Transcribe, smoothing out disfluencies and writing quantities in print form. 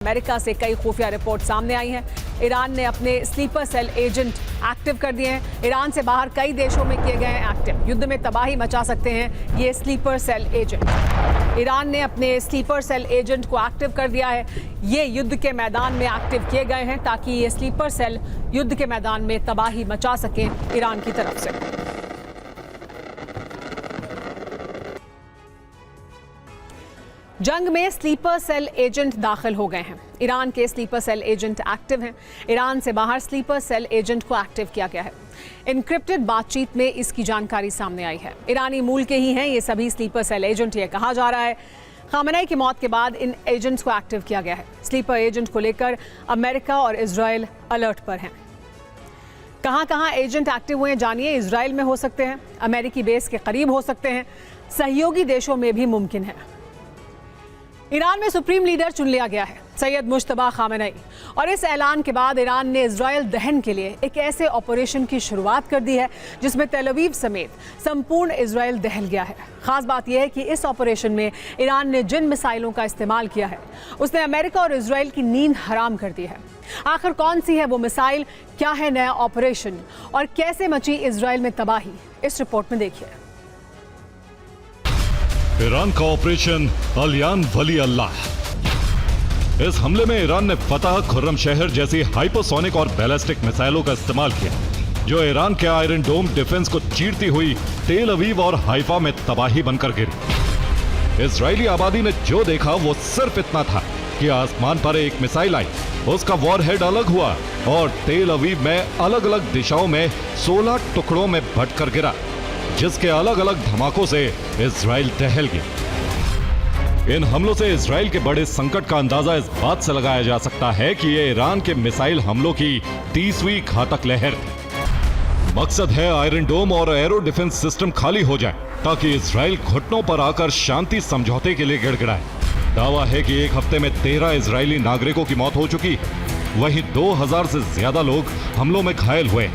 America से कई खुफिया रिपोर्ट सामने आई हैं। ईरान ने अपने स्लीपर सेल एजेंट एक्टिव कर दिए हैं। ईरान से बाहर कई देशों में किए गए हैं एक्टिव। युद्ध में तबाही मचा सकते हैं ये स्लीपर सेल एजेंट। ईरान ने अपने स्लीपर सेल एजेंट को एक्टिव कर दिया है। ये युद्ध के मैदान में एक्टिव किए गए हैं ताकि ये स्लीपर सेल युद्ध के मैदान में तबाही मचा सकें ईरान की तरफ से। जंग में स्लीपर सेल एजेंट दाखिल हो गए हैं। ईरान के स्लीपर सेल एजेंट एक्टिव हैं। ईरान से बाहर स्लीपर सेल एजेंट को एक्टिव किया गया है। इनक्रिप्टेड बातचीत में इसकी जानकारी सामने आई है। ईरानी मूल के ही हैं ये सभी स्लीपर सेल एजेंट, ये कहा जा रहा है। खामेनेई की मौत के बाद इन एजेंट्स को एक्टिव किया गया है। स्लीपर एजेंट को लेकर अमेरिका और इजराइल अलर्ट पर हैं। कहां एजेंट एक्टिव हुए जानिए। इजराइल में हो सकते हैं, अमेरिकी बेस के करीब हो सकते हैं, सहयोगी देशों में भी मुमकिन है। ईरान में सुप्रीम लीडर चुन लिया गया है, सैयद मुश्तबा खामेनेई, और इस ऐलान के बाद ईरान ने इजराइल दहन के लिए एक ऐसे ऑपरेशन की शुरुआत कर दी है जिसमें तेल अवीव समेत संपूर्ण इजराइल दहल गया है। खास बात यह है कि इस ऑपरेशन में ईरान ने जिन मिसाइलों का इस्तेमाल किया है उसने अमेरिका और इजराइल की नींद हराम कर दी है। आखिर कौन सी है वो मिसाइल, क्या है नया ऑपरेशन और कैसे मची इजराइल में तबाही, इस रिपोर्ट में देखिए। ईरान का ऑपरेशन अलियान वली अल्लाह। इस हमले में ईरान ने फतह, खुर्रम शहर जैसी हाइपरसोनिक और बैलिस्टिक मिसाइलों का इस्तेमाल किया, जो ईरान के आयरन डोम डिफेंस को चीरती हुई तेल अवीव और हाइफा में तबाही बनकर गिरी। इजरायली आबादी ने जो देखा वो सिर्फ इतना था कि आसमान पर एक मिसाइल आई, उसका वॉरहेड अलग हुआ और तेल अवीव में अलग अलग दिशाओं में 16 टुकड़ों में बंटकर गिरा, जिसके अलग अलग धमाकों से इजराइल दहल गया। इन हमलों से इजराइल के बड़े संकट का अंदाजा इस बात से लगाया जा सकता है कि ये ईरान के मिसाइल हमलों की 30वीं घातक लहर थी। मकसद है आयरन डोम और एरो डिफेंस सिस्टम खाली हो जाए ताकि इजराइल घुटनों पर आकर शांति समझौते के लिए गिड़गिड़ाए। दावा है कि एक हफ्ते में 13 इजरायली नागरिकों की मौत हो चुकी, वहीं 2000 से ज्यादा लोग हमलों में घायल हुए।